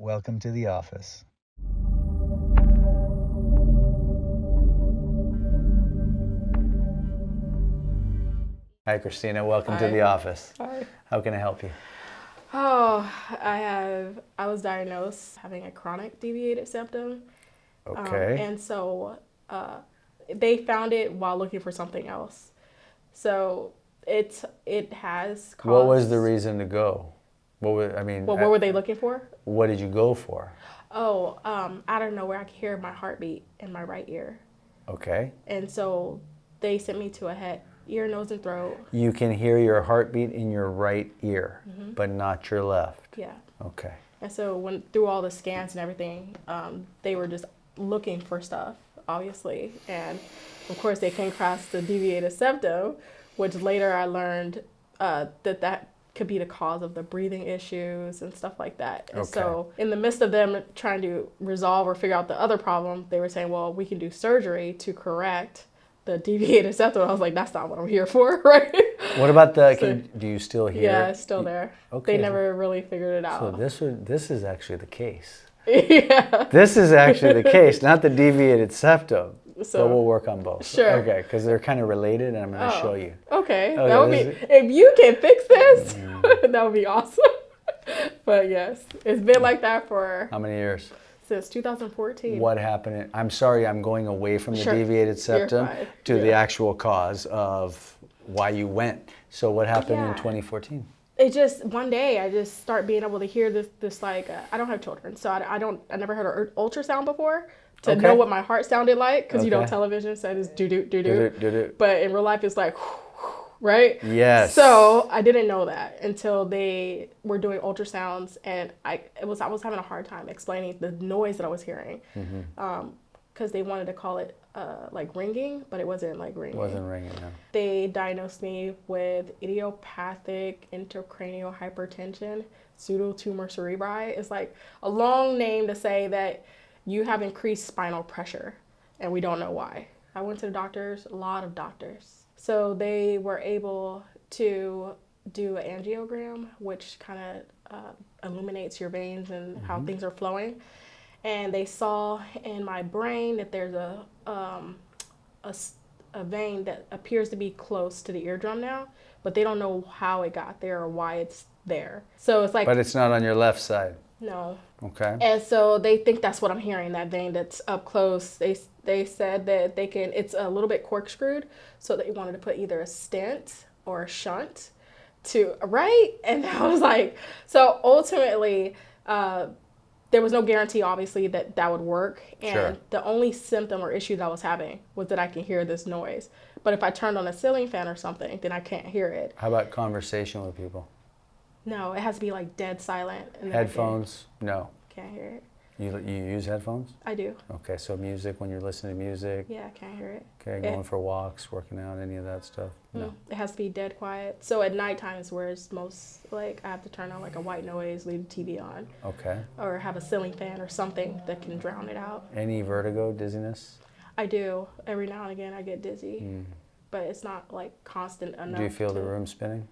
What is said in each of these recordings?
Welcome to the office. Hi, Christina. Welcome to the office. Hi. How can I help you? Oh, I was diagnosed having a chronic deviated septum. Okay. And so they found it while looking for something else. So it has caused... What was the reason to go? What were they looking for? What did you go for? Oh, out of nowhere, I could hear my heartbeat in my right ear. Okay. And so they sent me to a head, ear, nose, and throat. You can hear your heartbeat in your right ear, but not your left. Yeah. Okay. And so through all the scans and everything, they were just looking for stuff, obviously. And of course, they came across the deviated septum, which later I learned that could be the cause of the breathing issues and stuff like that. And so in the midst of them trying to resolve or figure out the other problem, they were saying, well, we can do surgery to correct the deviated septum. I was like, that's not what I'm here for, right? What about do you still hear? Yeah, it's still there. Okay. They never really figured it out. So this is actually the case. Yeah. This is actually the case, not the deviated septum. So, but we'll work on both. Sure. Okay, because they're kind of related, and I'm going to show you. Okay. That would be, if you can fix this, that would be awesome. But yes, it's been like that for... How many years? Since 2014. What happened? I'm sorry, I'm going away from the deviated septum to the actual cause of why you went. So what happened in 2014? It just, one day I just start being able to hear this like, I don't have children, so I never heard an ultrasound before to know what my heart sounded like, because you know television said it's do-do. But in real life it's like, right? Yes. So I didn't know that until they were doing ultrasounds, and I was having a hard time explaining the noise that I was hearing, because they wanted to call it like ringing, but it wasn't like ringing. It wasn't ringing, no. They diagnosed me with idiopathic intracranial hypertension, pseudotumor cerebri. It's like a long name to say that you have increased spinal pressure, and we don't know why. I went to the doctors, a lot of doctors. So they were able to do an angiogram, which kind of illuminates your veins and how things are flowing. And they saw in my brain that there's a vein that appears to be close to the eardrum now, but they don't know how it got there or why it's there. So it's like... But it's not on your left side. No. Okay. And so they think that's what I'm hearing, that vein that's up close. They said that it's a little bit corkscrewed, so they wanted to put either a stent or a shunt right? And I was like, so ultimately, there was no guarantee, obviously, that would work. And the only symptom or issue that I was having was that I can hear this noise. But if I turned on a ceiling fan or something, then I can't hear it. How about conversation with people? No, it has to be like dead silent. And Headphones? No. Can't hear it. You use headphones? I do. Okay, so music, when you're listening to music? Yeah, I can't hear it. Okay, going for walks, working out, any of that stuff? No. It has to be dead quiet. So at nighttime is where it's most, like, I have to turn on like a white noise, leave the TV on. Okay. Or have a ceiling fan or something that can drown it out. Any vertigo, dizziness? I do. Every now and again I get dizzy. But it's not like constant enough. Do you feel the room spinning?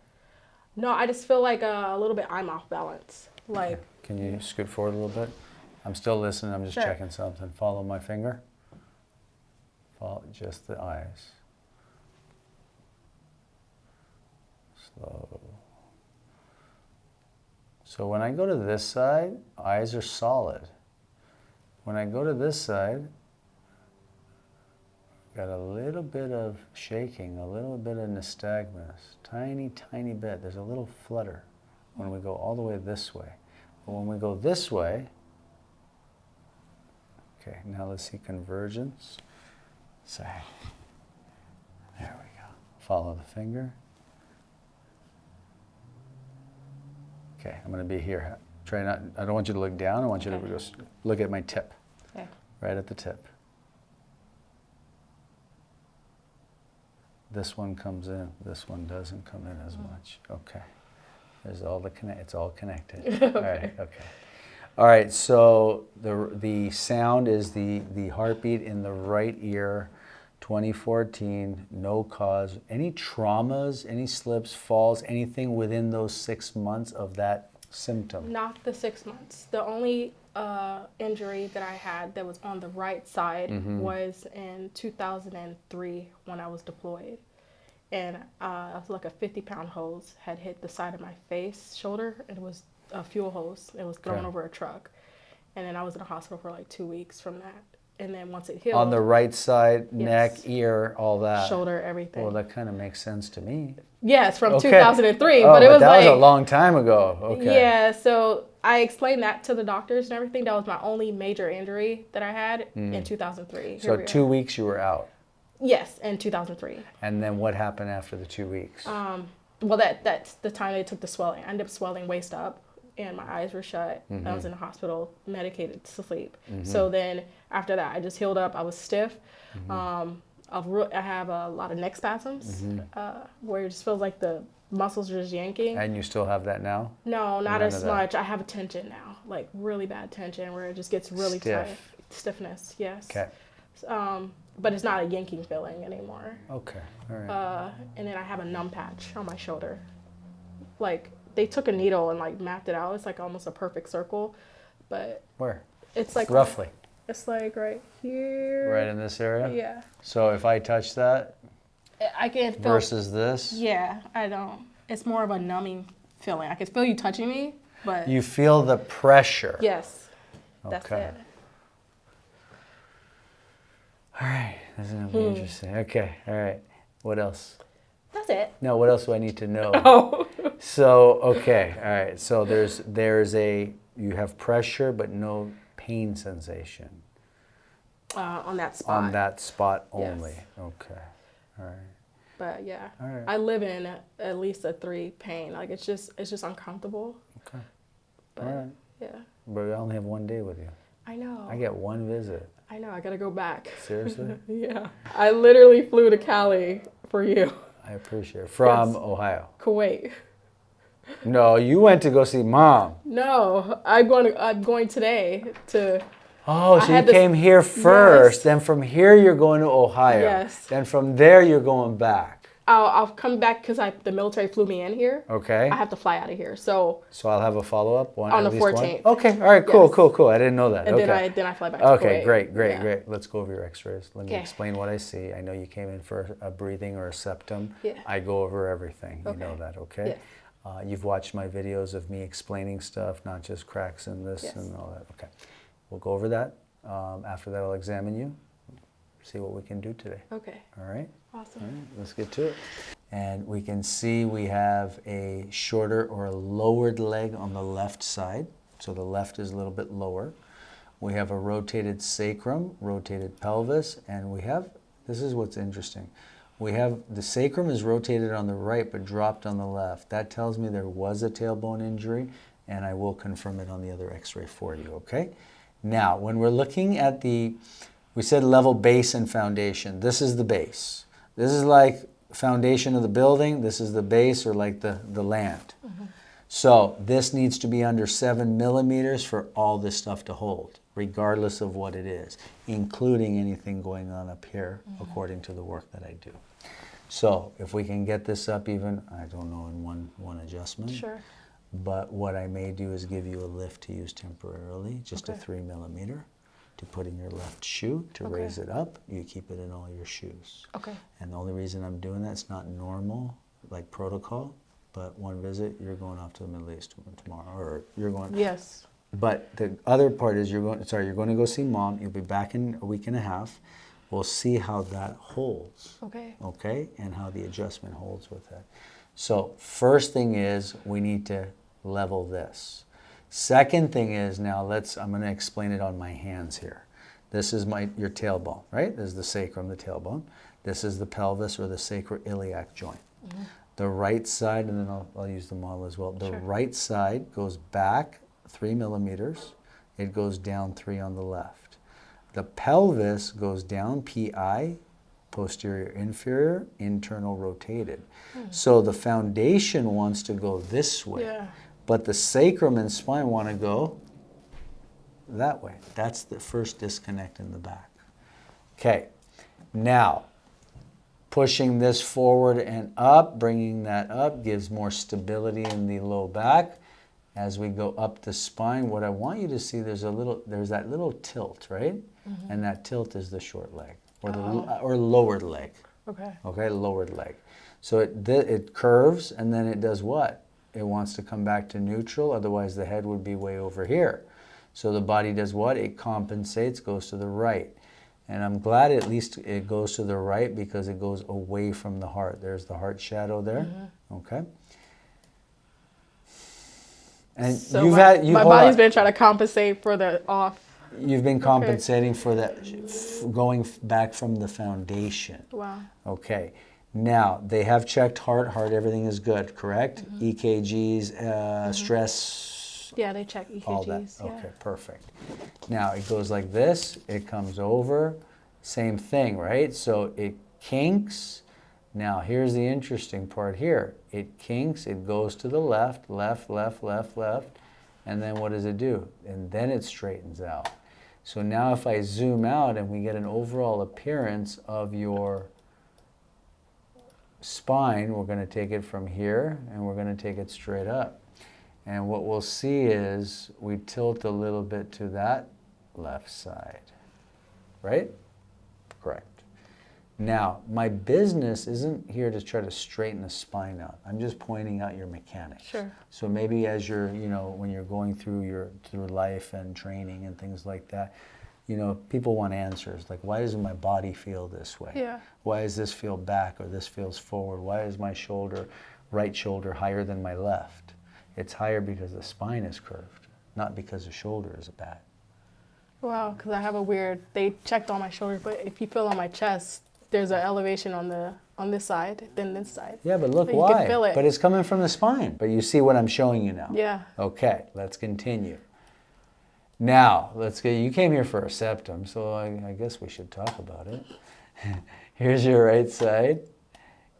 No, I just feel like a little bit I'm off balance. Like. Okay. Can you scoot forward a little bit? I'm still listening. I'm just checking something. Follow my finger. Follow just the eyes. Slow. So when I go to this side, eyes are solid. When I go to this side, got a little bit of shaking, a little bit of nystagmus, tiny bit. There's a little flutter when we go all the way this way. But when we go this way, okay, now let's see convergence. Sorry. There we go. Follow the finger. Okay, I'm going to be here. Try not, I don't want you to look down. I want you to just look at my tip. Okay. Right at the tip. This one comes in. This one doesn't come in as much. Okay. There's all it's all connected. Okay. All right. Okay. All right. So the sound is the heartbeat in the right ear. 2014. No cause. Any traumas? Any slips, falls? Anything within those 6 months of that symptom? Not the 6 months. The only injury that I had that was on the right side was in 2003 when I was deployed. And I was like a 50-pound hose had hit the side of my face, shoulder, and it was a fuel hose. It was thrown over a truck. And then I was in the hospital for like 2 weeks from that. And then once it healed. On the right side, neck, ear, all that. Shoulder, everything. Well, that kind of makes sense to me. Yes, from 2003. Oh, but it was that like, was a long time ago. Okay. Yeah, so I explained that to the doctors and everything. That was my only major injury that I had in 2003. So 2 weeks you were out. Yes, in 2003. And then what happened after the 2 weeks? Well, that's the time they took the swelling. I ended up swelling waist up, and my eyes were shut. I was in the hospital, medicated to sleep. So then after that, I just healed up. I was stiff. I have a lot of neck spasms where it just feels like the muscles are just yanking. And you still have that now? No, not as much. I have a tension now, like really bad tension where it just gets really tight. Stiffness, yes. Okay. But it's not a yanking feeling anymore. Okay, all right. And then I have a numb patch on my shoulder. Like, they took a needle and like mapped it out. It's like almost a perfect circle, but Where? it's like roughly. It's like right here. Right in this area? Yeah. So if I touch that I can feel. versus this? Yeah, I don't. It's more of a numbing feeling. I can feel you touching me, but. You feel the pressure. Yes. That's Okay. it. All right, this is going to be interesting. Okay, all right. What else? That's it. No, what else do I need to know? Oh. So, okay, all right. So you have pressure but no pain sensation. On that spot. On that spot only. Yes. Okay, all right. But yeah, All right. I live in at least a 3 pain. Like it's just uncomfortable. Okay. But All right. yeah, But we only have one day with you. I know. I get one visit. I know. I gotta go back. Seriously? Yeah. I literally flew to Cali for you. I appreciate it. From Yes. Ohio. Kuwait. No, you went to go see Mom. No, I'm going today to. Oh, I so you had this- came here first. Yes. Then from here you're going to Ohio. Yes. Then from there you're going back. I'll come back because the military flew me in here. Okay. I have to fly out of here. So So I'll have a follow-up one On at the least 14th. One? Okay. All right. Cool. Yes. Cool. I didn't know that. and okay. then I fly back to Okay, Kuwait. great. Yeah. Let's go over your x-rays. Let me Okay. explain what I see. I know you came in for a breathing or a septum. Yeah. I go over everything. You know Okay. that, okay? Yes. You've watched my videos of me explaining stuff, not just cracks in this Yes. and all that. Okay. We'll go over that. After that, I'll examine you, see what we can do today. Okay. All right? Awesome. All right, let's get to it. And we can see we have a shorter or a lowered leg on the left side. So the left is a little bit lower. We have a rotated sacrum, rotated pelvis, and this is what's interesting. The sacrum is rotated on the right but dropped on the left. That tells me there was a tailbone injury, and I will confirm it on the other x-ray for you, okay? Now, when we're looking at we said level base and foundation. This is the base. This is like foundation of the building. This is the base or like the land. So this needs to be under 7 millimeters for all this stuff to hold, regardless of what it is, including anything going on up here, according to the work that I do. So if we can get this up even, I don't know, in one adjustment. Sure. But what I may do is give you a lift to use temporarily, just a Okay. 3 millimeter, to put in your left shoe to Okay. raise it up. You keep it in all your shoes. Okay. And the only reason I'm doing that, it's not normal, like protocol, but one visit, you're going off to the Middle East tomorrow, or you're going. Yes. But the other part is you're going to go see Mom. You'll be back in a week and a half. We'll see how that holds. Okay. Okay, and how the adjustment holds with it. So first thing is we need to level this. Second thing is I'm going to explain it on my hands here. This is your tailbone, right? This is the sacrum, the tailbone. This is the pelvis or the sacroiliac joint. The right side, and then I'll use the model as well. The Sure. right side goes back 3 millimeters. It goes down 3 on the left. The pelvis goes down PI, posterior inferior, internal rotated. So the foundation wants to go this way, Yeah. but the sacrum and spine want to go that way. That's the first disconnect in the back. Okay, now pushing this forward and up, bringing that up gives more stability in the low back. As we go up the spine, what I want you to see, there's that little tilt, right? And that tilt is the short leg, or lowered leg. Okay. Okay, lowered leg. So it curves, and then it does what? It wants to come back to neutral, otherwise the head would be way over here. So the body does what? It compensates, goes to the right. And I'm glad at least it goes to the right because it goes away from the heart. There's the heart shadow there, okay? And So you've my body's been trying to compensate for the off. You've been compensating for that, going back from the foundation. Wow. Okay. Now, they have checked heart, everything is good, correct? EKGs, stress. Yeah, they check EKGs. All that. Yeah. Okay, perfect. Now, it goes like this, it comes over, same thing, right? So it kinks. Now, here's the interesting part here. It kinks, it goes to the left, left, left, left, left, and then what does it do? And then it straightens out. So now if I zoom out and we get an overall appearance of your spine, we're going to take it from here and we're going to take it straight up. And what we'll see is we tilt a little bit to that left side, right? Correct. Now, my business isn't here to try to straighten the spine out. I'm just pointing out your mechanics. Sure. So maybe as you're, when you're going through life and training and things like that, people want answers. Like, why doesn't my body feel this way? Yeah. Why does this feel back or this feels forward? Why is my right shoulder higher than my left? It's higher because the spine is curved, not because the shoulder is bad. Wow, because I have they checked all my shoulders, but if you feel on my chest, there's an elevation on this side than this side. Yeah, but look, you why? can feel it. But it's coming from the spine. But you see what I'm showing you now. Yeah. Okay, let's continue. Now, you came here for a septum, so I guess we should talk about it. Here's your right side.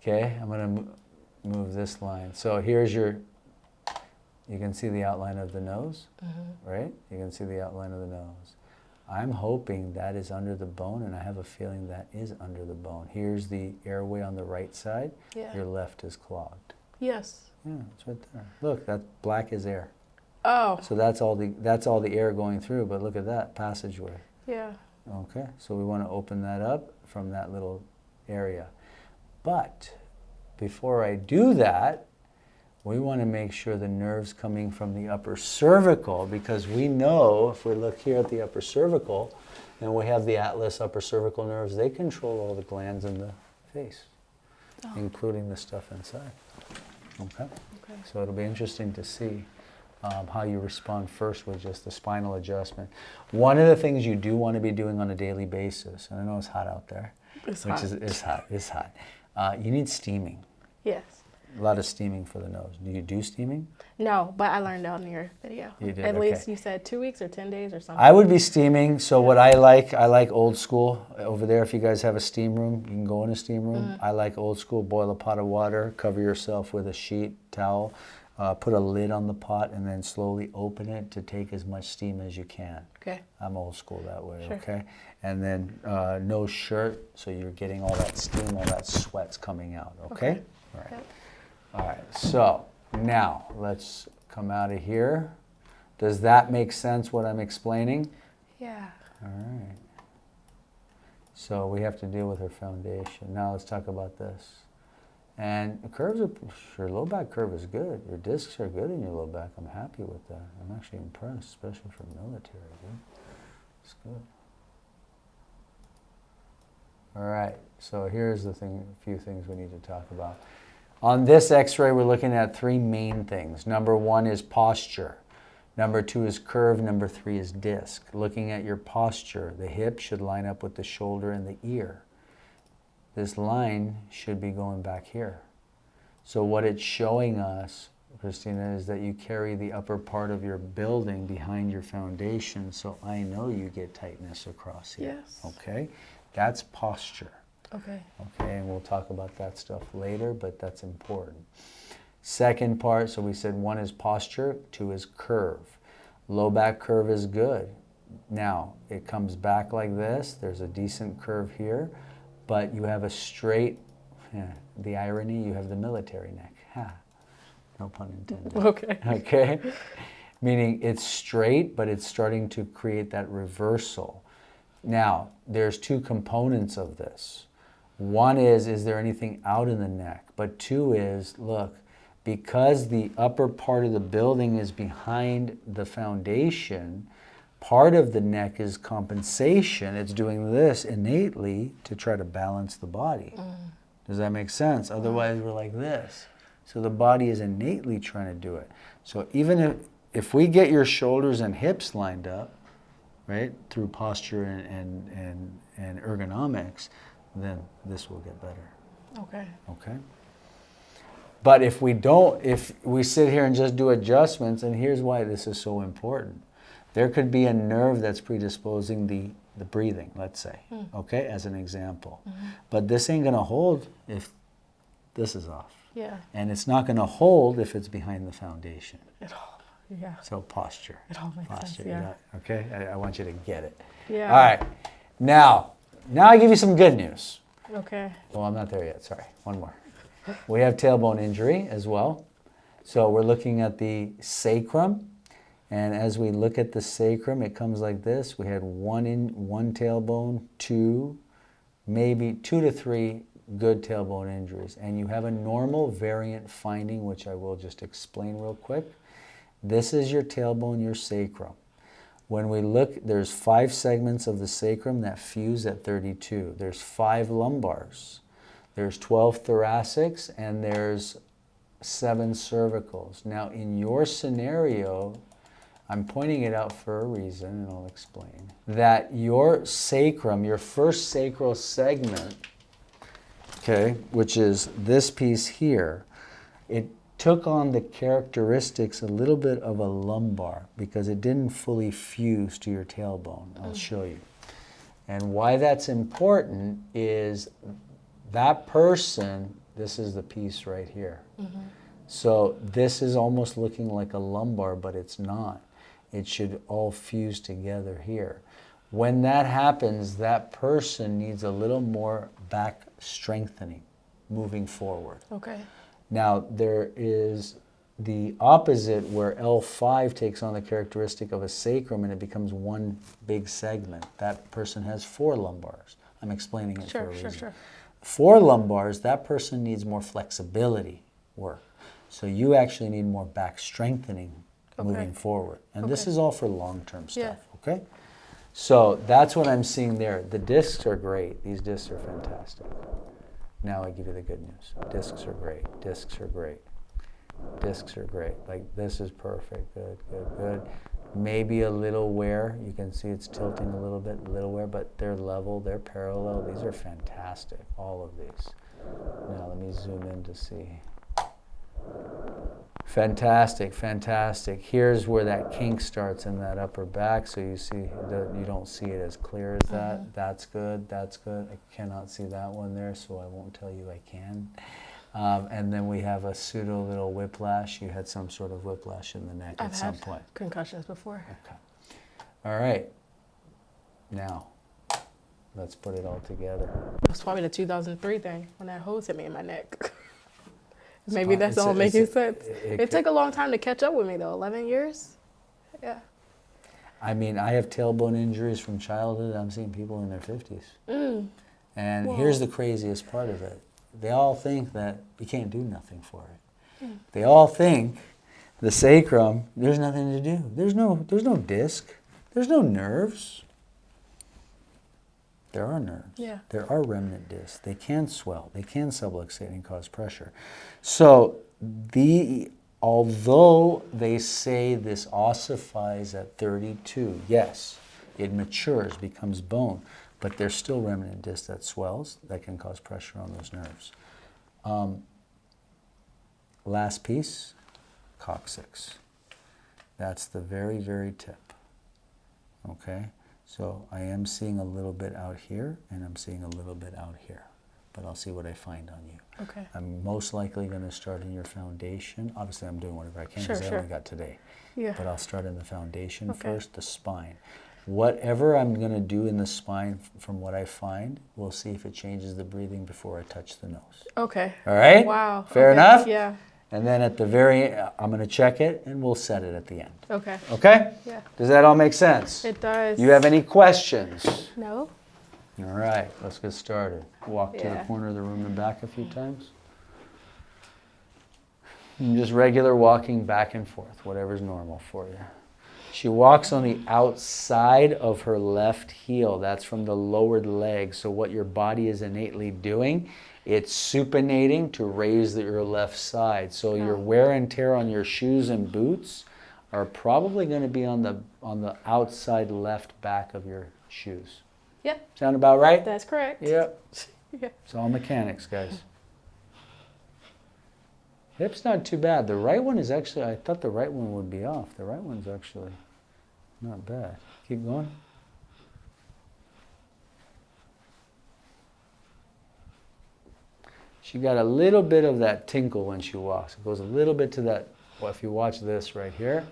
Okay, I'm going to move this line. So here's you can see the outline of the nose, right? You can see the outline of the nose. I'm hoping that is under the bone, and I have a feeling that is under the bone. Here's the airway on the right side. Yeah. Your left is clogged. Yes. Yeah, it's right there. Look, that black is air. Oh. So that's all the air going through, but look at that passageway. Yeah. Okay, so we want to open that up from that little area. But before I do that, we want to make sure the nerve's coming from the upper cervical, because we know if we look here at the upper cervical and we have the atlas upper cervical nerves, they control all the glands in the face, including the stuff inside. Okay? So it'll be interesting to see how you respond first with just the spinal adjustment. One of the things you do want to be doing on a daily basis, and I know it's hot out there, It's hot. You need steaming. Yes. A lot of steaming for the nose. Do you do steaming? No, but I learned on your video. You did, At okay. least you said 2 weeks or 10 days or something. I would be steaming. So what I like old school. Over there, if you guys have a steam room, you can go in a steam room. I like old school. Boil a pot of water, cover yourself with a sheet towel, put a lid on the pot, and then slowly open it to take as much steam as you can. Okay. I'm old school that way, Sure. okay? And then no shirt, so you're getting all that steam, all that sweat's coming out, okay? All right. Yep. All right, so now let's come out of here. Does that make sense what I'm explaining? Yeah. All right. So we have to deal with her foundation. Now let's talk about this. And your low back curve is good. Your discs are good in your low back. I'm happy with that. I'm actually impressed, especially for military, dude. It's good. All right, so here's a few things we need to talk about. On this x-ray, we're looking at three main things. Number one is posture. Number two is curve. Number three is disc. Looking at your posture, the hip should line up with the shoulder and the ear. This line should be going back here. So what it's showing us, Cristina, is that you carry the upper part of your building behind your foundation, so I know you get tightness across here. Yes. Okay? That's posture. Okay. Okay, and we'll talk about that stuff later, but that's important. Second part, so we said one is posture, two is curve. Low back curve is good. Now, it comes back like this. There's a decent curve here, but you have a straight, the irony, you have the military neck. Ha. no pun intended. Okay. Okay? Meaning it's straight, but it's starting to create that reversal. Now, there's two components of this. One is there anything out in the neck? But two is, look, because the upper part of the building is behind the foundation, part of the neck is compensation. It's doing this innately to try to balance the body. Does that make sense? Otherwise, we're like this. So the body is innately trying to do it. So even if we get your shoulders and hips lined up, right, through posture and ergonomics, then this will get better. Okay. Okay? But if we don't, if we sit here and just do adjustments, and here's why this is so important. There could be a nerve that's predisposing the breathing, let's say, okay, as an example. But this ain't going to hold if this is off. Yeah. And it's not going to hold if it's behind the foundation. Yeah. So posture. It all makes Posture, sense, yeah. Okay? I want you to get it. Yeah. All right. Now I give you some good news. Okay. Well, I'm not there yet. Sorry. One more. We have tailbone injury as well. So we're looking at the sacrum. And as we look at the sacrum, it comes like this. We had one tailbone, two, maybe 2 to 3 good tailbone injuries. And you have a normal variant finding, which I will just explain real quick. This is your tailbone, your sacrum. When we look, there's 5 segments of the sacrum that fuse at 32. There's 5 lumbars. There's 12 thoracics, and there's 7 cervicals. Now, in your scenario, I'm pointing it out for a reason, and I'll explain, that your sacrum, your first sacral segment, okay, which is this piece here, it took on the characteristics a little bit of a lumbar because it didn't fully fuse to your tailbone. I'll show you. And why that's important is that person, this is the piece right here. So this is almost looking like a lumbar, but it's not. It should all fuse together here. When that happens, that person needs a little more back strengthening moving forward. Okay. Now, there is the opposite where L5 takes on the characteristic of a sacrum and it becomes one big segment. That person has 4 lumbars. I'm explaining it for a reason. Sure. 4 lumbars, that person needs more flexibility work. So you actually need more back strengthening moving forward. And this is all for long-term stuff, okay? So that's what I'm seeing there. The discs are great. These discs are fantastic. Now I give you the good news. Discs are great. Discs are great. Discs are great. Like this is perfect. Good, good, good. Maybe a little wear. You can see it's tilting a little bit, little wear, but they're level, they're parallel. These are fantastic, all of these. Now let me zoom in to see. Fantastic, fantastic. Here's where that kink starts in that upper back, so you see that you don't see it as clear as that. That's good, that's good. I cannot see that one there, so I won't tell you I can. And then we have a pseudo little whiplash. You had some sort of whiplash in the neck at some point. I've had concussions before. Okay. All right. Now, let's put it all together. It was probably the 2003 thing when that hose hit me in my neck. Maybe that's all making sense. It took a long time to catch up with me, though. 11 years? Yeah. I mean, I have tailbone injuries from childhood. I'm seeing people in their 50s. And here's the craziest part of it. They all think that you can't do nothing for it. They all think the sacrum, there's nothing to do. There's no disc. There's no nerves. There are nerves. Yeah. There are remnant discs. They can swell. They can subluxate and cause pressure. So although they say this ossifies at 32, yes, it matures, becomes bone, but there's still remnant disc that swells that can cause pressure on those nerves. Last piece, coccyx. That's the very, very tip. Okay? So I am seeing a little bit out here, and I'm seeing a little bit out here. But I'll see what I find on you. Okay. I'm most likely going to start in your foundation. Obviously, I'm doing whatever I can because I only got today. Yeah. But I'll start in the foundation first, the spine. Whatever I'm going to do in the spine, from what I find, we'll see if it changes the breathing before I touch the nose. Okay. All right? Wow. Fair enough? Yeah. And then at the very, I'm going to check it and we'll set it at the end. Okay. Okay? Yeah. Does that all make sense? It does. You have any questions? No. All right, let's get started. Walk to the Yeah. corner of the room and back a few times. And just regular walking back and forth, whatever's normal for you. She walks on the outside of her left heel. That's from the lowered leg. So what your body is innately doing, it's supinating to raise your left side. So your wear and tear on your shoes and boots are probably going to be on the outside left back of your shoes. Yep. Sound about right? That's correct. Yep. Yeah. It's all mechanics, guys. Hip's not too bad. The right one is actually, I thought the right one would be off. The right one's actually not bad. Keep going. She got a little bit of that tinkle when she walks. It goes a little bit to that, well, if you watch this right here,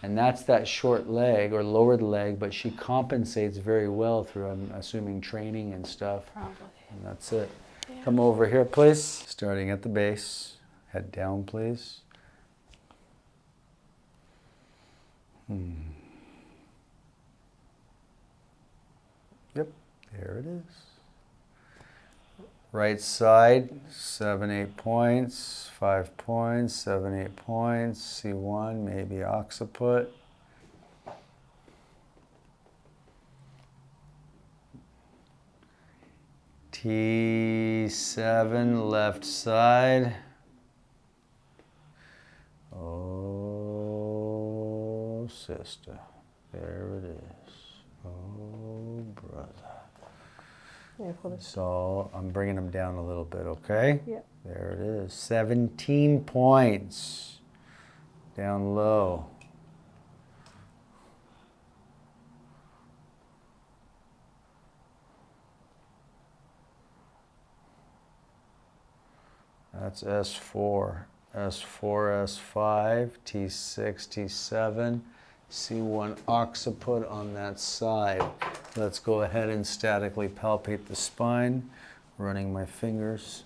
and that's that short leg or lowered leg, but she compensates very well through, I'm assuming, training and stuff. Probably. And that's it. Yeah. Come over here, please. Starting at the base. Head down, please. Yep, there it is. Right side, 7, 8 points, 5 points, 7, 8 points, C1, maybe occiput. T7, left side. Oh, sister, there it is. Oh, brother. Yeah, pull this. So I'm bringing them down a little bit, okay? Yep. There it is. 17 points. Down low. That's S4. S4, S5, T6, T7, C1 occiput on that side. Let's go ahead and statically palpate the spine, running my fingers.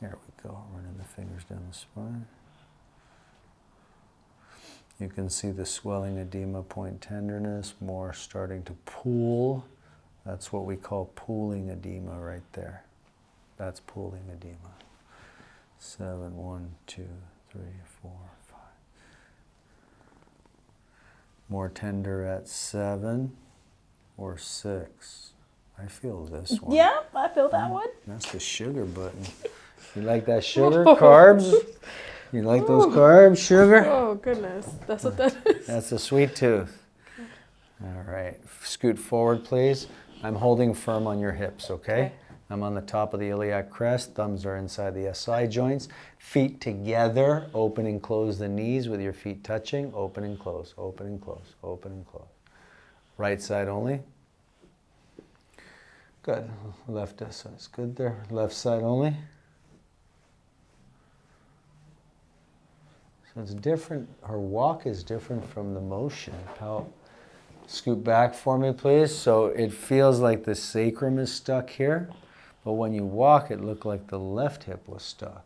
There we go, running the fingers down the spine. You can see the swelling, edema, point tenderness, more starting to pool. That's what we call pooling edema right there. That's pooling edema. 7, 1, 2, 3, 4, 5. More tender at 7 or 6. I feel this one. Yep, I feel that one. That's the sugar button. You like that sugar? Carbs? You like those carbs, sugar? Oh, goodness. That's what that is. That's a sweet tooth. All right. Scoot forward, please. I'm holding firm on your hips, okay? I'm on the top of the iliac crest. Thumbs are inside the SI joints. Feet together. Open and close the knees with your feet touching. Open and close, open and close, open and close. Right side only. Good. Left side's good there. Left side only. So it's different. Her walk is different from the motion. Scoot back for me, please. So it feels like the sacrum is stuck here. But when you walk, it looked like the left hip was stuck.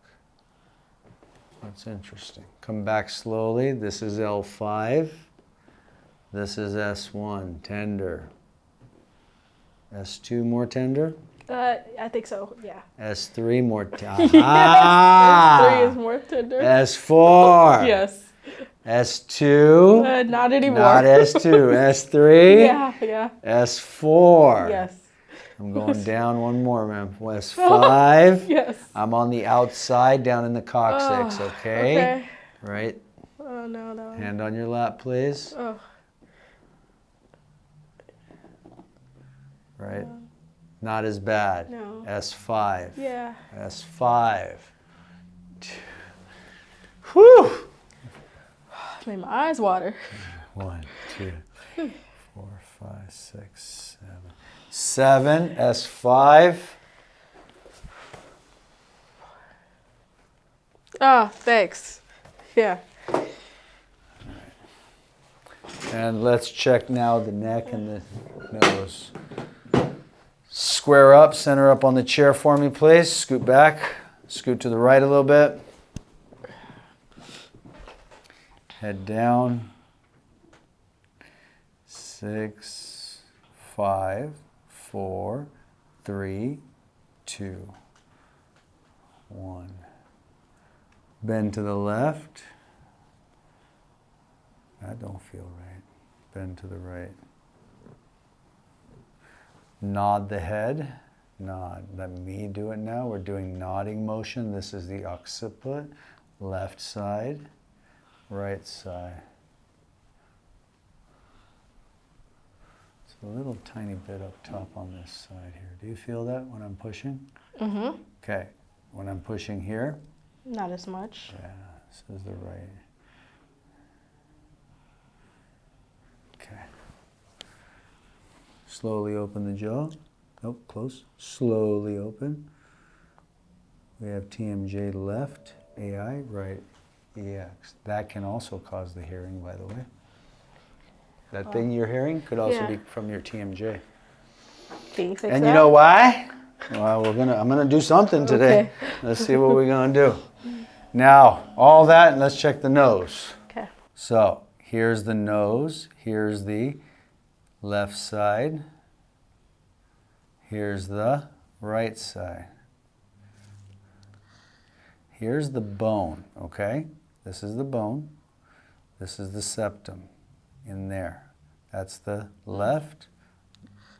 That's interesting. Come back slowly. This is L5. This is S1, tender. S2, more tender. I think so, yeah. S3, more tender. S3 is more tender. S4. Yes. S2. Not anymore. Not S2. S3. Yeah. S4. Yes. I'm going down one more, ma'am. S5. Yes. I'm on the outside, down in the coccyx, okay? Okay. Right. Oh, no. Hand on your lap, please. Oh. Right. Not as bad. No. S5. Yeah. S5. Whew. Made my eyes water. 1, 2, 4, 5, 6, 7. 7, S5. Oh, thanks. Yeah. And let's check now the neck and the nose. Square up, center up on the chair for me, please. Scoot back. Scoot to the right a little bit. Head down. 6, 5, 4, 3, 2, 1. Bend to the left. That don't feel right. Bend to the right. Nod the head. Nod. Let me do it now. We're doing nodding motion. This is the occiput. Left side, right side. It's a little tiny bit up top on this side here. Do you feel that when I'm pushing? Mm-hmm. Okay. When I'm pushing here? Not as much. Yeah, this is the right. Okay. Slowly open the jaw. Oh, close. Slowly open. We have TMJ left, AI, right, EX. That can also cause the hearing, by the way. That thing you're hearing could also be from your TMJ. Can you fix And that? you know why? Well, I'm gonna do something today. Okay. Let's see what we're gonna do. Now, all that, and let's check the nose. Okay. So, here's the nose. Here's the left side. Here's the right side. Here's the bone, okay? This is the bone. This is the septum in there. That's the left.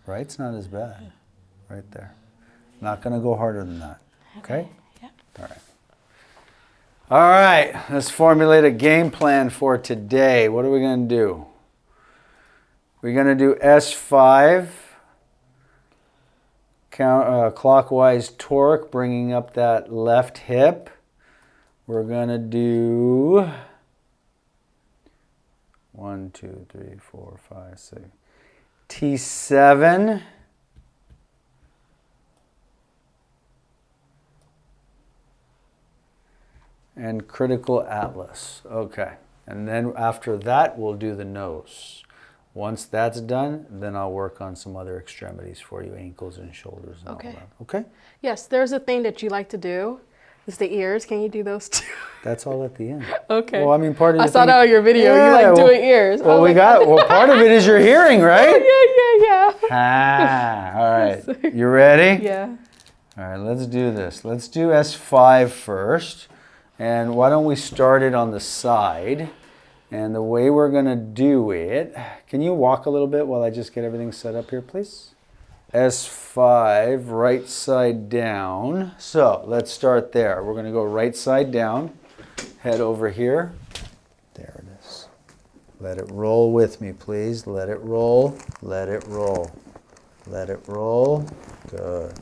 Right's not as bad. Right there. Not going to go harder than that. Okay? Yep. All right. All right. Let's formulate a game plan for today. What are we going to do? We're going to do S5. Clockwise torque, bringing up that left hip. We're going to do 1, 2, 3, 4, 5, 6. T7. And critical atlas. Okay. And then after that, we'll do the nose. Once that's done, then I'll work on some other extremities for you, ankles and shoulders and all that. Okay? Yes, there's a thing that you like to do. It's the ears. Can you do those too? That's all at the end. Okay. Well, I mean, part of I saw that on your video. Yeah, you like well, doing ears. Well, part of it is your hearing, right? Yeah. Ah, all right. You ready? Yeah. All right, let's do this. Let's do S5 first. And why don't we start it on the side? And the way we're going to do it, can you walk a little bit while I just get everything set up here, please? S5, right side down. So let's start there. We're going to go right side down, head over here. There it is. Let it roll with me, please. Let it roll. Let it roll. Let it roll. Good.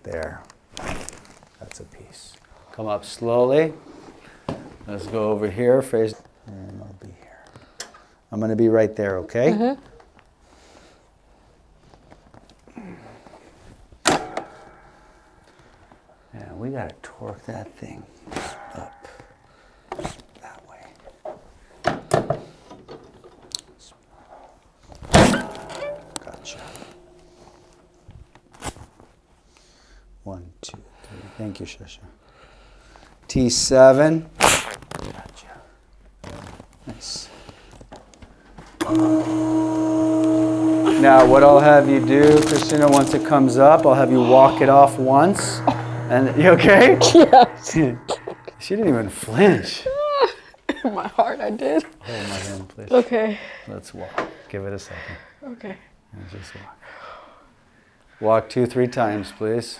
There. That's a piece. Come up slowly. Let's go over here, face, and I'll be here. I'm going to be right there, okay? Mm-hmm. Yeah, we got to torque that thing up that way. Gotcha. 1, 2, 3. Thank you, Shasha. T7. Gotcha. Nice. Now, what I'll have you do, Cristina, once it comes up, I'll have you walk it off once. And you okay? Yes. She didn't even flinch. In my heart, I did. Hold my hand, please. Okay. Let's walk. Give it a second. Okay. And just walk. Walk 2, 3 times, please.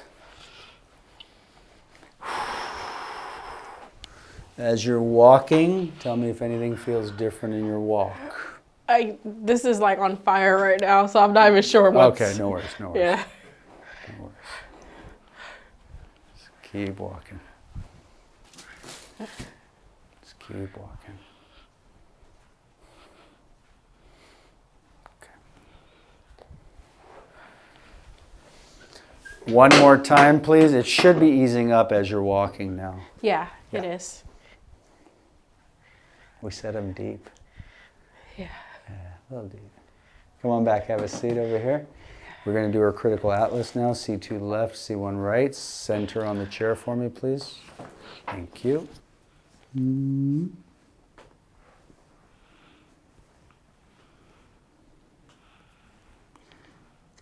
As you're walking, tell me if anything feels different in your walk. This is like on fire right now, so I'm not even sure what's... Okay, no worries, no worries. Yeah. No worries. Just keep walking. Just keep walking. Okay. One more time, please. It should be easing up as you're walking now. Yeah, it is. We set them deep. Yeah. Yeah, a little deep. Come on back, have a seat over here. We're going to do our critical atlas now. C2 left, C1 right. Center on the chair for me, please. Thank you.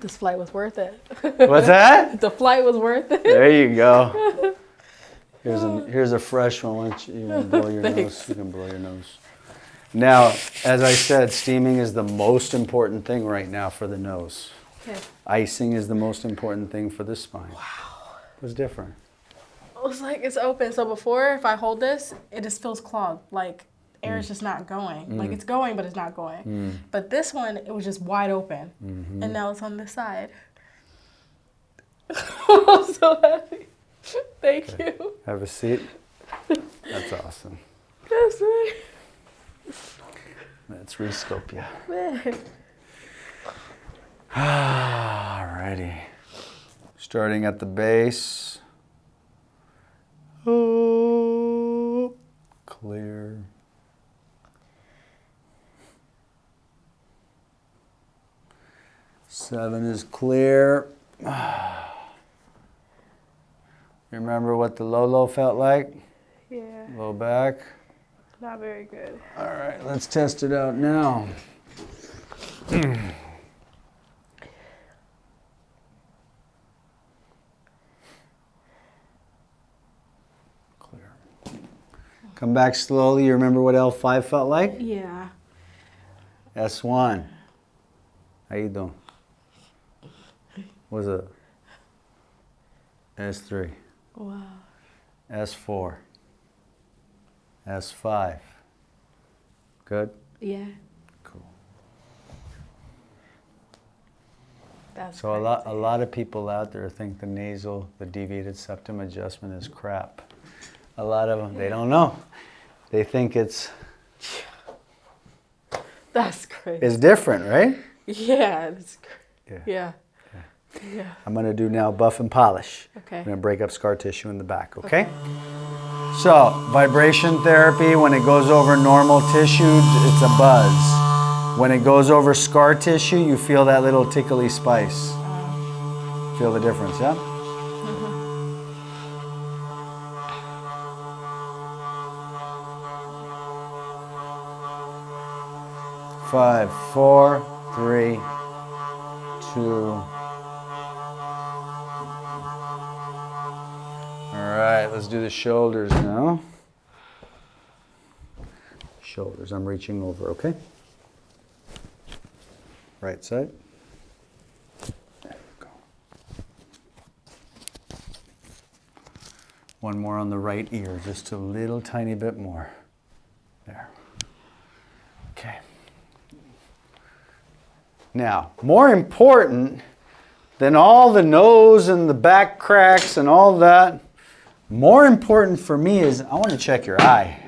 this flight was worth it. What's that? The flight was worth it. There you go. Here's a fresh one. Why don't you can blow your nose? You can blow your nose. Now, as I said, steaming is the most important thing right now for the nose. Okay. Icing is the most important thing for the spine. Wow. What's different? It's like it's open. So before, if I hold this, it just feels clogged. Like air is just not going. Like it's going, but it's not going. But this one, it was just wide open. And now it's on this side. I'm so happy. Thank you. Have a seat. That's awesome. That's right. Let's rescope you. Man. Alrighty. Starting at the base. Oh, clear. Seven is clear. Remember what the low felt like? Yeah. Low back. Not very good. All right, let's test it out now. Clear. Come back slowly. You remember what L5 felt like? Yeah. S1. How you doing? What's it? S3. Wow. S4. S5. Good? Yeah. Cool. That's So a lot of people out there think the deviated septum adjustment is crap. A lot of them, they don't know. They think it's That's crazy. it's different, right? Yeah. That's Yeah. Yeah. Yeah. I'm gonna do now buff and polish. Okay. I'm gonna break up scar tissue in the back, okay? So, vibration therapy, when it goes over normal tissue, it's a buzz. When it goes over scar tissue, you feel that little tickly spice. Feel the difference, yeah? Five, four, three, two. All right, let's do the shoulders now. Shoulders, I'm reaching over, okay? Right side. There we go. One more on the right ear, just a little tiny bit more. There. Okay. Now, more important than all the nose and the back cracks and all that, more important for me is I want to check your eye.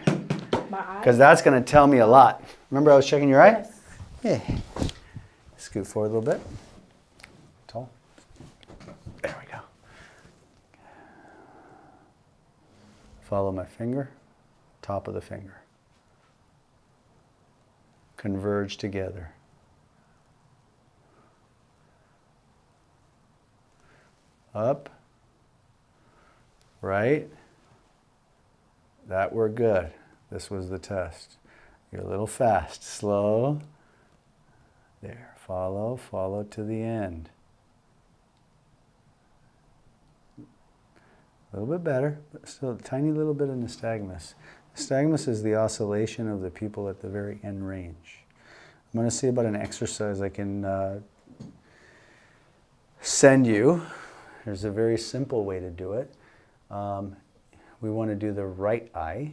My eye? Because that's going to tell me a lot. Remember I was checking your eye? Yes. Yeah. Scoot forward a little bit. Tall. There we go. Follow my finger. Top of the finger. Converge together. Up. Right. That we're good. This was the test. You're a little fast. Slow. There. Follow. Follow to the end. A little bit better, but still a tiny little bit of nystagmus. Nystagmus is the oscillation of the pupil at the very end range. I'm going to see about an exercise I can send you. There's a very simple way to do it. We want to do the right eye.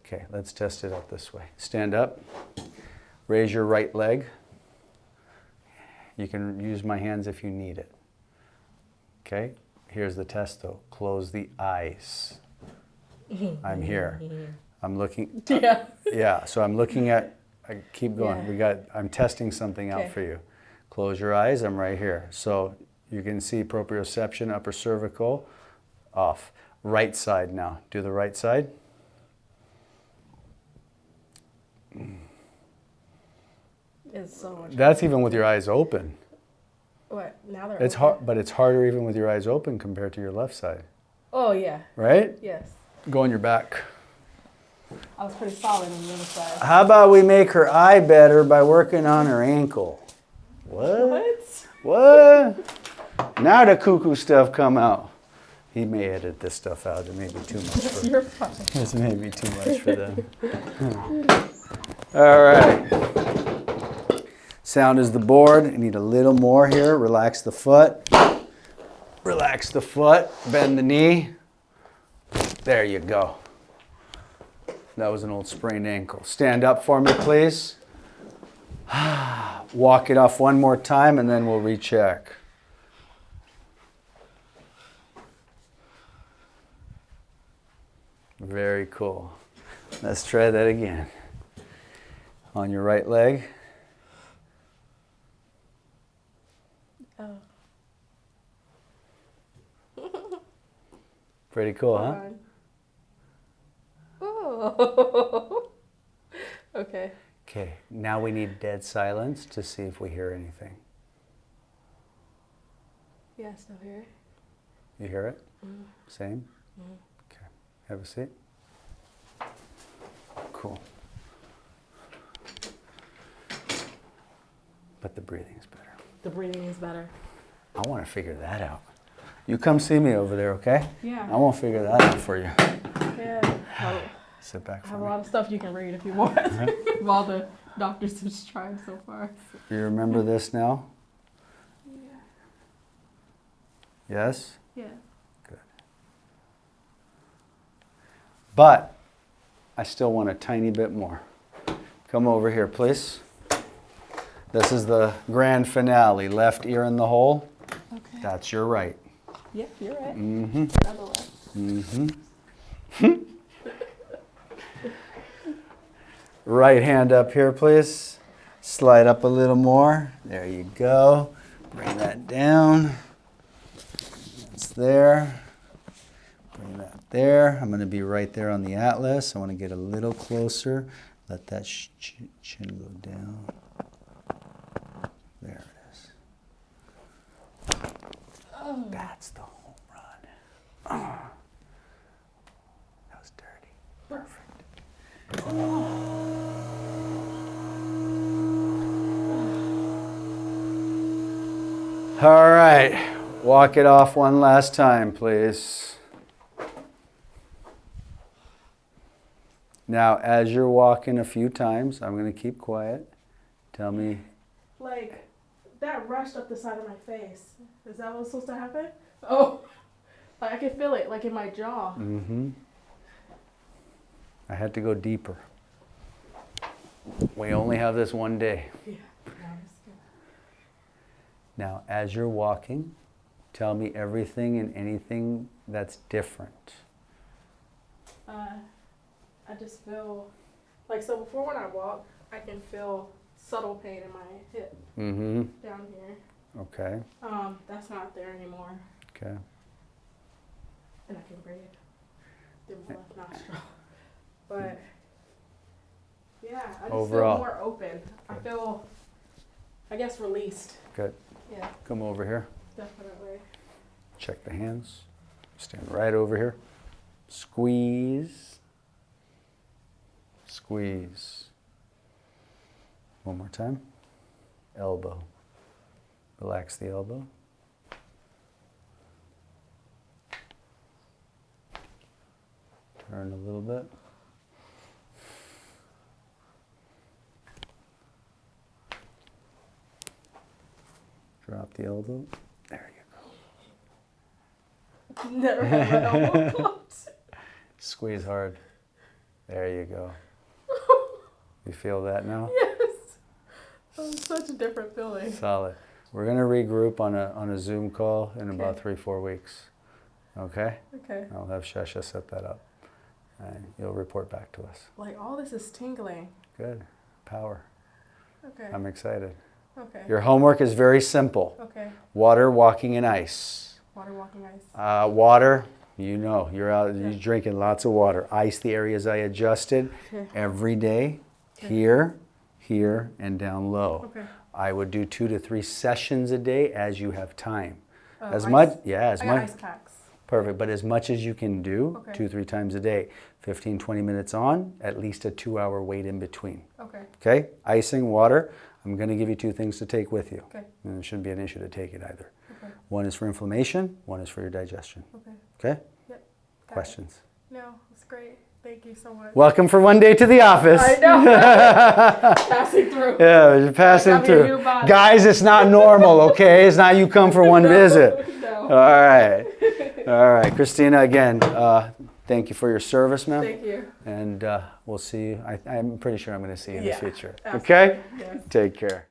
Okay, let's test it out this way. Stand up, raise your right leg. You can use my hands if you need it. Okay, here's the test though. Close the eyes. I'm here. I'm looking. Yeah. Yeah, so I'm looking at, I keep going. Yeah. I'm testing something out for you. Close your eyes, I'm right here. So you can see proprioception, upper cervical, off. Right side now. Do the right side. It's so much. That's even with your eyes open. What? Now they're It's open. hard, but it's harder even with your eyes open compared to your left side. Oh, yeah. Right? Yes. Go on your back. I was pretty solid on the other side. How about we make her eye better by working on her ankle? What? What? Now the cuckoo stuff come out. He may edit this stuff out. It may be too much for You're fine. This may be too much for them. All right. Sound is the board. You need a little more here. Relax the foot. Relax the foot. Bend the knee. There you go. That was an old sprained ankle. Stand up for me, please. Walk it off one more time and then we'll recheck. Very cool. Let's try that again. On your right leg. Oh. Pretty cool, huh? Oh. Okay. Okay, now we need dead silence to see if we hear anything. Yeah, I still hear it. You hear it? Mm. Same? Mm. Okay, have a seat. Cool. But the breathing is better. The breathing is better. I want to figure that out. You come see me over there, okay? Yeah. I won't figure that out for you. Yeah. Sit back I for have me. a lot of stuff you can read if you want. Of all the doctors have tried so far. You remember this now? Yeah. Yes? Yeah. Good. But I still want a tiny bit more. Come over here, please. This is the grand finale. Left ear in the hole. Okay. That's your right. Yeah, you're right. Mm-hmm. Another left. Mm-hmm. Right hand up here, please. Slide up a little more. There you go. Bring that down. That's there. Bring that there. I'm going to be right there on the atlas. I want to get a little closer. Let that chin go down. There it is. Oh. That's the home run. Oh. That was dirty. Perfect. All right. Walk it off one last time, please. Now, as you're walking a few times, I'm going to keep quiet. Tell me. Like, that rushed up the side of my face. Is that what's supposed to happen? Oh. Like, I can feel it, like in my jaw. Mm-hmm. I had to go deeper. We only have this one day. Yeah. No, it's good. Now, as you're walking, tell me everything and anything that's different. I just feel, like, so before when I walk, I can feel subtle pain in my hip Mm-hmm. down here. Okay. That's not there anymore. Okay. And I can breathe through my left nostril. But yeah, I just Overall. feel more open. I feel, I guess, released. Good. Yeah, Come over here. definitely. Check the hands. Stand right over here. Squeeze. Squeeze. One more time. Elbow. Relax the elbow. Turn a little bit. Drop the elbow. There you go. Never had my elbow close. Squeeze hard. There you go. You feel that now? Yes. Such a different feeling. Solid. We're going to regroup on a Zoom call in about Okay. 3-4 weeks. Okay? Okay. I'll have Shasha set that up. And you'll report back to us. Like, all this is tingling. Good. Power. Okay. I'm excited. Okay. Your homework is very simple. Okay. Water, walking, and ice. Water, walking, ice. Water, you know, you're out, Yeah. you're drinking lots of water. Ice the areas I adjusted Okay. every day. Okay. Here, here, and down low. Okay. I would do 2 to 3 sessions a day as you have time. As ice. much, yeah, as I got much. ice packs. Perfect. But as much as you can do, Okay. 2-3 times a day, 15, 20 minutes on, at least a 2-hour wait in between. Okay. Okay? Icing, water. I'm going to give you 2 things to take with you. Okay. And it shouldn't be an issue to take it either. Okay. One is for inflammation, one is for your digestion. Okay. Okay? Yep. Got Questions? it. No, it's great. Thank you so much. Welcome for one day to the office. I know. Passing through. Yeah, you're passing Like I'm your through. new body. Guys, it's not normal, okay? It's not you come for one visit. No. All right. All right. Christina, again, thank you for your service, ma'am. Thank you. And we'll see you. I'm pretty sure I'm going to see you in the future. Absolutely. Okay? Yes. Take care.